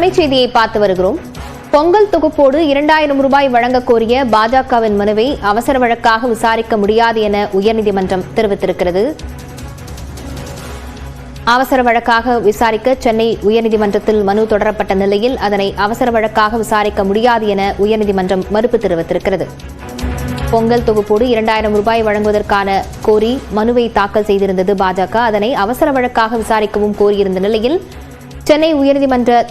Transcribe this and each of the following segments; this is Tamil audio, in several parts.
அண்மை செய்தியை பார்த்து வருகிறோம். பொங்கல் தொகுப்போடு 2000 ரூபாய் வழங்க கோரிய பாஜகவின் மனுவை அவசர வழக்காக விசாரிக்க முடியாது என உயர்நீதிமன்றம் தெரிவித்திருக்கிறது. அவசர வழக்காக விசாரிக்க சென்னை உயர்நீதிமன்றத்தில் மனு தொடரப்பட்ட நிலையில் அதனை அவசர வழக்காக விசாரிக்க முடியாது என உயர்நீதிமன்றம் மறுப்பு தெரிவித்திருக்கிறது. பொங்கல் தொகுப்போடு 2000 ரூபாய் வழங்குவதற்கான கோரி மனுவை தாக்கல் செய்திருந்தது பாஜக. அதனை அவசர வழக்காக விசாரிக்கவும் கோரியிருந்த நிலையில் சென்னை உயர்நீதிமன்ற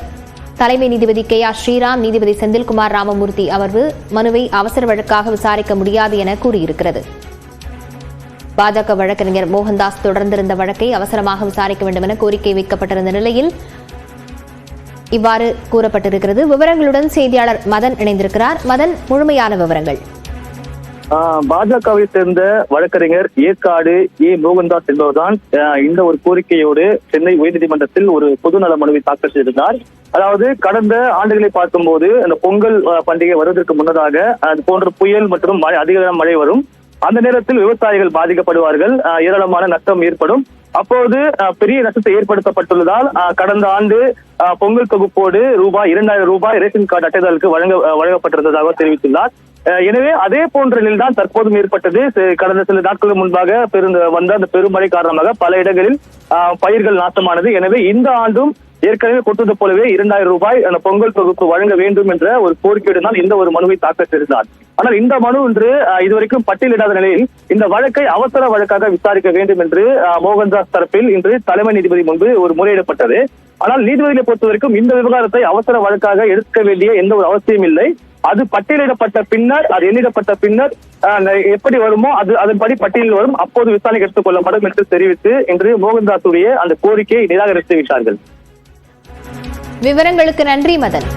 தலைமை நீதிபதி KR ஸ்ரீராம், நீதிபதி செந்தில்குமார் ராமமூர்த்தி அமர்வு மனுவை அவசர வழக்காக விசாரிக்க முடியாது என கூறியிருக்கிறது. பாஜக வழக்கறிஞர் மோகன்தாஸ் தொடர்ந்திருந்த வழக்கை அவசரமாக விசாரிக்க வேண்டும் என கோரிக்கை வைக்கப்பட்டிருந்த நிலையில் இவ்வாறு கூறப்பட்டிருக்கிறது. விவரங்களுடன் செய்தியாளர் மதன் இணைந்திருக்கிறார். மதன், முழுமையான விவரங்கள். பாஜகவை சேர்ந்த வழக்கறிஞர் ஏற்காடு மோகன்தாஸ் என்பவர்தான் இந்த ஒரு கோரிக்கையோடு சென்னை உயர்நீதிமன்றத்தில் ஒரு பொதுநல மனுவை தாக்கல் செய்திருந்தார். அதாவது கடந்த ஆண்டுகளை பார்க்கும்போது அந்த பொங்கல் பண்டிகை வருவதற்கு முன்னதாக அது போன்ற புயல் மற்றும் அதிக மழை வரும். அந்த நேரத்தில் விவசாயிகள் பாதிக்கப்படுவார்கள், ஏராளமான நஷ்டம் ஏற்படும். அப்போது பெரிய நஷ்டத்தை ஏற்படுத்தப்பட்டுள்ளதால் கடந்த ஆண்டு பொங்கல் தொகுப்போடு ரூபாய் 2000 ரூபாய் ரேஷன் கார்டு அட்டைதாரர்களுக்கு வழங்கப்பட்டிருந்ததாக தெரிவித்துள்ளார். எனவே அதே போன்ற நிலைதான் தற்போதும் ஏற்பட்டது. கடந்த சில நாட்களுக்கு முன்பாக வந்த அந்த பெருமழை காரணமாக பல இடங்களில் பயிர்கள் நாசமானது. எனவே இந்த ஆண்டும் ஏற்கனவே கொடுத்தது போலவே 2000 ரூபாய் அந்த பொங்கல் தொகுப்பு வழங்க வேண்டும் என்ற ஒரு கோரிக்கையுடன் தான் இந்த ஒரு மனுவை தாக்கல் செய்தார். ஆனால் இந்த மனு இன்று இதுவரைக்கும் பட்டியலிடாத நிலையில் இந்த வழக்கை அவசர வழக்காக விசாரிக்க வேண்டும் என்று மோகன்தாஸ் தரப்பில் இன்று தலைமை நீதிபதி முன்பு ஒரு முறையிடப்பட்டது. ஆனால் நீதிபதிகளை பொறுத்தவரைக்கும் இந்த விவகாரத்தை அவசர வழக்காக எடுக்க வேண்டிய எந்த ஒரு அவசியம் இல்லை. அது பட்டியலிடப்பட்ட பின்னர், அது எண்ணிடப்பட்ட பின்னர் எப்படி வருமோ அதன்படி பட்டியலில் வரும், அப்போது விசாரணை எடுத்துக் கொள்ளப்படும் என்று தெரிவித்து இன்று மோகன்தாஸுடைய அந்த கோரிக்கையை நிராகரித்து விட்டார்கள். விவரங்களுக்கு நன்றி மதன்.